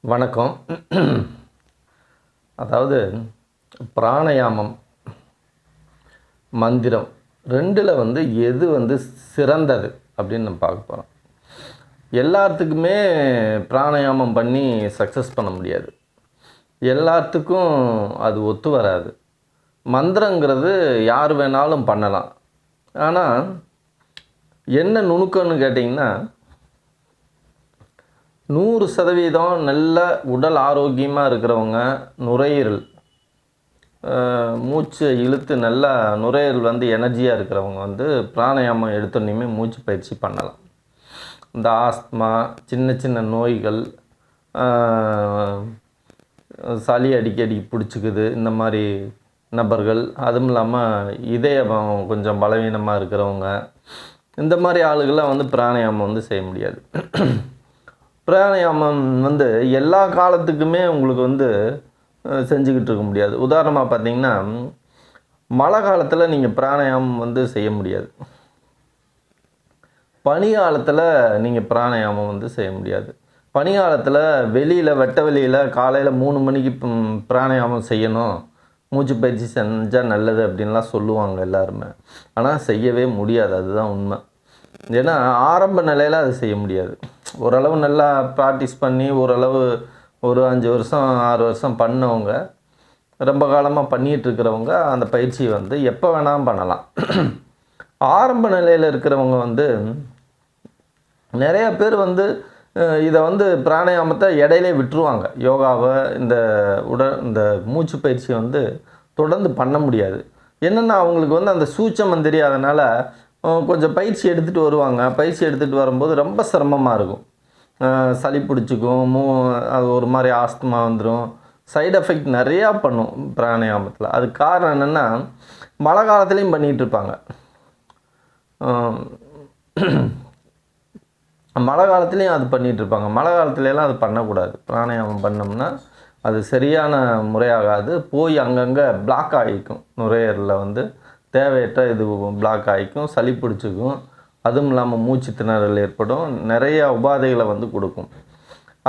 வணக்கம். அதாவது பிராணயாமம், மந்திரம் 2ல் எது சிறந்தது அப்படின்னு நம்ம பார்க்க போகிறோம். எல்லாத்துக்குமே பிராணயாமம் பண்ணி சக்ஸஸ் பண்ண முடியாது. எல்லாத்துக்கும் அது ஒத்து வராது. மந்திரங்கிறது யார் வேணாலும் பண்ணலாம். ஆனால் என்ன நுணுக்கம்னு கேட்டிங்கன்னா, 100% நல்ல உடல் ஆரோக்கியமாக இருக்கிறவங்க நுரையீரல் மூச்சு இழுத்து நல்லா நுரையீரல் எனர்ஜியாக இருக்கிறவங்க பிராணாயாமம் எடுத்தோன்னையுமே மூச்சு பயிற்சி பண்ணலாம். இந்த ஆஸ்துமா, சின்ன சின்ன நோய்கள், சளி அடிக்கடி பிடிச்சிக்குது, இந்த மாதிரி நபர்கள், அதுவும் இல்லாமல் இதயம் கொஞ்சம் பலவீனமாக இருக்கிறவங்க, இந்த மாதிரி ஆளுகள்லாம் பிராணாயாமம் செய்ய முடியாது. பிராணாயாமம் எல்லா காலத்துக்குமே உங்களுக்கு செஞ்சுக்கிட்டு இருக்க முடியாது. உதாரணமாக பார்த்தீங்கன்னா, மழை காலத்தில் நீங்கள் பிராணாயாமம் செய்ய முடியாது. பனி காலத்தில் நீங்கள் பிராணாயாமம் செய்ய முடியாது. பனி காலத்தில் வெளியில் வெட்ட வெளியில் காலையில் 3 மணிக்கு பிராணாயாமம் செய்யணும், மூச்சு பயிற்சி செஞ்சால் நல்லது அப்படின்லாம் சொல்லுவாங்க எல்லாருமே. ஆனால் செய்யவே முடியாது, அதுதான் உண்மை. ஏன்னா ஆரம்ப நிலையில் அது செய்ய முடியாது. ஓரளவு நல்லா ப்ராக்டிஸ் பண்ணி ஓரளவு ஒரு 5 வருஷம் 6 வருஷம் பண்ணவங்க, ரொம்ப காலமாக பண்ணிகிட்ருக்கிறவங்க அந்த பயிற்சியை எப்போ வேணாலும் பண்ணலாம். ஆரம்ப நிலையில் இருக்கிறவங்க நிறைய பேர் இதை பிராணாயாமத்தை இடையிலே விட்டுருவாங்க. யோகாவை இந்த மூச்சு பயிற்சியை தொடர்ந்து பண்ண முடியாது. என்னென்னா அவங்களுக்கு அந்த சூட்சமம் தெரியாதனால கொஞ்சம் பயிற்சி எடுத்துகிட்டு வருவாங்க. பயிற்சி எடுத்துகிட்டு வரும்போது ரொம்ப சிரமமாக இருக்கும். சளி பிடிச்சிக்கும், அது ஒரு மாதிரி ஆஸ்துமா வந்துடும், சைடு எஃபெக்ட் நிறையா பண்ணும் பிராணாயாமத்தில். அதுக்கு காரணம் என்னென்னா, மழை காலத்துலேயும் பண்ணிகிட்ருப்பாங்க. மழை காலத்துலேயும் அது பண்ணிகிட்ருப்பாங்க. மழை காலத்துலலாம் அது பண்ணக்கூடாது. பிராணாயாமம் பண்ணோம்னா அது சரியான முறையாகாது. போய் அங்கங்கே பிளாக் ஆகிக்கும். நுரையீரலில் தேவையற்ற இது பிளாக் ஆகிக்கும், சளி பிடிச்சிக்கும், அதுவும் இல்லாமல் மூச்சு திணறல் ஏற்படும், நிறையா உபாதைகளை கொடுக்கும்.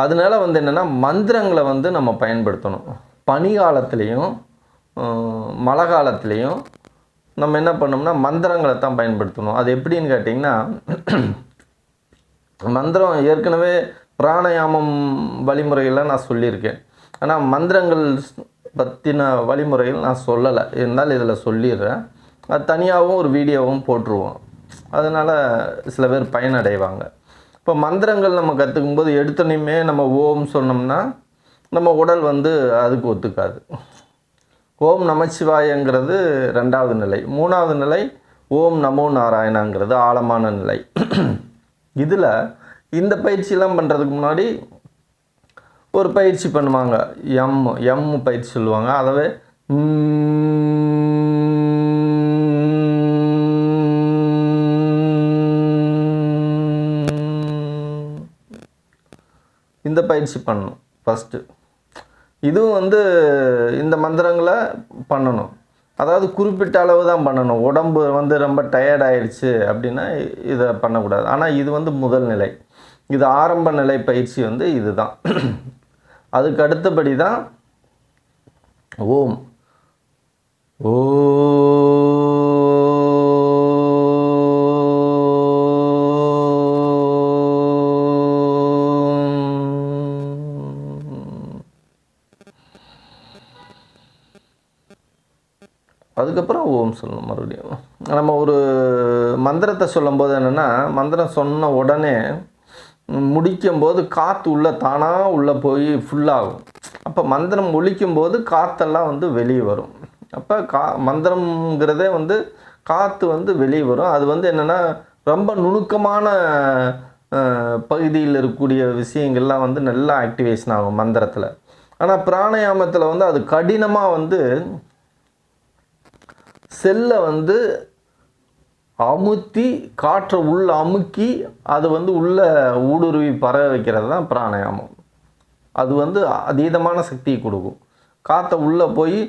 அதனால என்னென்னா மந்திரங்களை நம்ம பயன்படுத்தணும். பனி காலத்துலேயும் மழை காலத்துலேயும் நம்ம என்ன பண்ணோம்னா மந்திரங்களை தான் பயன்படுத்தணும். அது எப்படின்னு கேட்டிங்கன்னா, மந்திரம் ஏற்கனவே பிராணாயாமம் வழிமுறைகள்லாம் நான் சொல்லியிருக்கேன். ஆனால் மந்திரங்கள் பற்றின வழிமுறைகள் நான் சொல்லலை. இருந்தாலும் இதில் சொல்லிடுறேன். அது தனியாகவும் ஒரு வீடியோவும் போட்டுருவோம். அதனால் சில பேர் பயனடைவாங்க. இப்போ மந்திரங்கள் நம்ம கற்றுக்கும்போது எடுத்தோன்னையுமே நம்ம ஓம் சொன்னோம்னா நம்ம உடல் அதுக்கு ஒத்துக்காது. ஓம் நமச்சிவாயங்கிறது 2வது நிலை. 3வது நிலை ஓம் நமோ நாராயணாங்கிறது ஆழமான நிலை. இதில் இந்த பயிற்சியெல்லாம் பண்ணுறதுக்கு முன்னாடி ஒரு பயிற்சி பண்ணுவாங்க. எம் பயிற்சி சொல்லுவாங்க. அதவே இந்த பயிற்சி பண்ணணும் ஃபஸ்ட்டு. இதுவும் இந்த மந்திரங்களை பண்ணணும். அதாவது குறிப்பிட்ட அளவு தான் பண்ணணும். உடம்பு ரொம்ப டயர்ட் ஆயிடுச்சு அப்படின்னா இதை பண்ணக்கூடாது. ஆனால் இது முதல் நிலை. இது ஆரம்ப நிலை பயிற்சி இது தான். அதுக்கு அடுத்தபடி தான் ஓம். அதுக்கப்புறம் ஓம் சொல்லணும். மறுபடியும் நம்ம ஒரு மந்திரத்தை சொல்லும்போது என்னென்னா, மந்திரம் சொன்ன உடனே முடிக்கும்போது காற்று தானாக உள்ளே போய் ஃபுல்லாகும். அப்போ மந்திரம் ஒலிக்கும்போது காற்றெல்லாம் வெளியே வரும். அப்போ மந்திரங்கிறதே காற்று வெளியே வரும். அது என்னென்னா ரொம்ப நுணுக்கமான பகுதியில் இருக்கக்கூடிய விஷயங்கள்லாம் நல்லா ஆக்டிவேஷன் ஆகும் மந்திரத்தில். ஆனால் பிராணாயாமத்தில் அது கடினமாக செல்லை அமுத்தி காற்றை உள்ளே அமுக்கி அது உள்ளே ஊடுருவி பரவ வைக்கிறது தான் பிராணாயாமம். அது அதீதமான சக்தியை கொடுக்கும். காற்றை உள்ளே போய்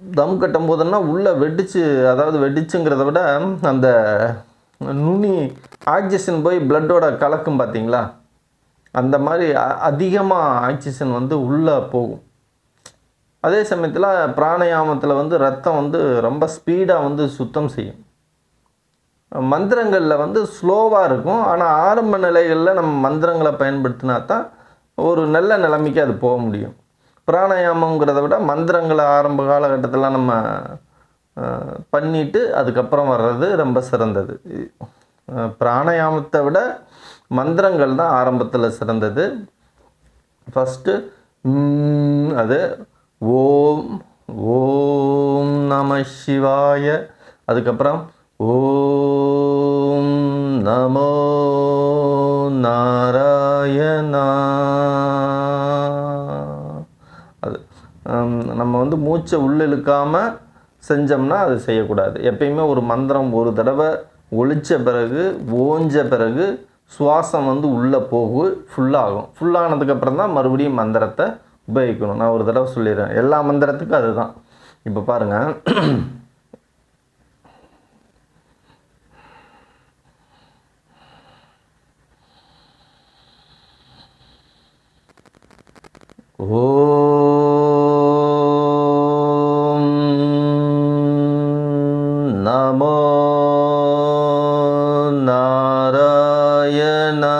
தம் கட்டும் போதுன்னா உள்ளே வெடிச்சு, அதாவது வெடிச்சுங்கிறத விட அந்த நுனி ஆக்சிஜன் போய் பிளட்டோட கலக்கும் பார்த்தீங்களா, அந்த மாதிரி அதிகமாக ஆக்சிஜன் வந்து உள்ளே போகும். அதே சமயத்தில் பிராணாயாமத்தில் வந்து ரத்தம் வந்து ரொம்ப ஸ்பீடாக வந்து சுத்தம் செய்யும். மந்திரங்களில் வந்து ஸ்லோவாக இருக்கும். ஆனால் ஆரம்ப நிலைகளில் நம்ம மந்திரங்களை பயன்படுத்தினா தான் ஒரு நல்ல நிலைமைக்கு அது போக முடியும். பிராணாயாமங்கிறத விட மந்திரங்களை ஆரம்ப காலகட்டத்தில் நம்ம பண்ணிட்டு அதுக்கப்புறம் வர்றது ரொம்ப சிறந்தது. பிராணாயாமத்தை விட மந்திரங்கள் தான் ஆரம்பத்தில் சிறந்தது. ஃபஸ்ட்டு அது ஓம் ஓம் நம சிவாய, அதுக்கப்புறம் ஓம் நமோ நாராயணா. அது நம்ம வந்து மூச்சை உள்ளிழுக்காமல் செஞ்சோம்னா அது செய்யக்கூடாது. எப்பயுமே ஒரு மந்திரம் ஒரு தடவை ஒழித்த பிறகு ஓஞ்ச பிறகு சுவாசம் வந்து உள்ளே ஃபுல்லாகும். ஃபுல்லானதுக்கப்புறம் தான் மறுபடியும் மந்திரத்தை உபயோகிக்கணும். நான் ஒரு தடவை சொல்லிடுறேன், எல்லா மந்திரத்துக்கும் அதுதான். இப்போ பாருங்கள், ஓம் நமோ நாராயணா.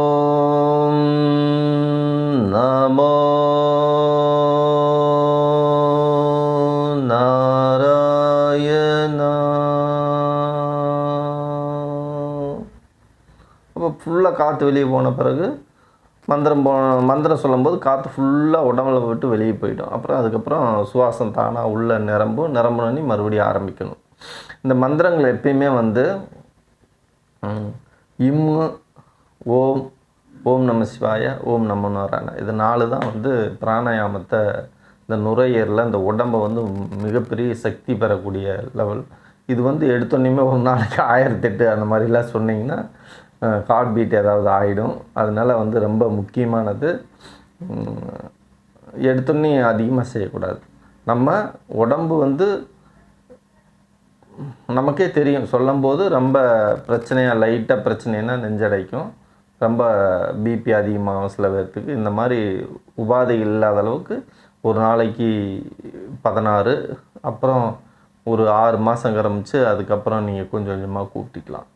ஓம் நமோ நாராயணா. அப்போ ஃபுல்லாக காற்று வெளியே போன பிறகு மந்திரம் சொல்லும்போது காற்று ஃபுல்லாக உடம்புல விட்டு வெளியே போயிடும். அதுக்கப்புறம் சுவாசம் தானாக உள்ள நிரம்புனி மறுபடியும் ஆரம்பிக்கணும். இந்த மந்திரங்கள் எப்பயுமே வந்து இம்மு, ஓம், ஓம் நம சிவாய, ஓம் நமோ நாராயணா, இது 4 தான் வந்து பிராணாயாமத்தை இந்த நுரையீரலில் இந்த உடம்பை வந்து மிகப்பெரிய சக்தி பெறக்கூடிய லெவல். இது வந்து எடுத்தோன்னே ஒரு நாளைக்கு 1008 அந்த மாதிரிலாம் சொன்னிங்கன்னா ஹார்ட் பீட் ஏதாவது ஆகிடும். அதனால் வந்து ரொம்ப முக்கியமானது. எடுத்தோன்னே அதிகமாக செய்யக்கூடாது. நம்ம உடம்பு வந்து நமக்கே தெரியும், சொல்லும்போது ரொம்ப பிரச்சனையாக லைட்டாக பிரச்சனைன்னா நெஞ்சடைக்கும், ரொம்ப பிபி அதிகமாகும் சில பேர்த்துக்கு. இந்த மாதிரி உபாதைகள் இல்லாத அளவுக்கு ஒரு நாளைக்கு 16, அப்புறம் ஒரு 6 மாதம் கிரமிச்சு அதுக்கப்புறம் நீங்கள் கொஞ்சம் கொஞ்சமாக கூட்டிக்கலாம்.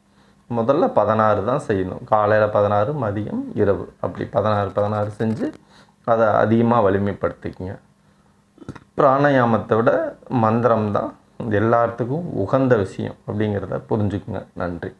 முதல்ல 16 தான் செய்யணும். காலையில் 16, மதியம், இரவு, அப்படி 16 செஞ்சு அதை அதிகமாக வலிமைப்படுத்திக்கங்க. பிராணாயாமத்தை விட மந்திரம் தான் எல்லாத்துக்கும் உகந்த விஷயம் அப்படிங்கிறத புரிஞ்சுக்குங்க. நன்றி.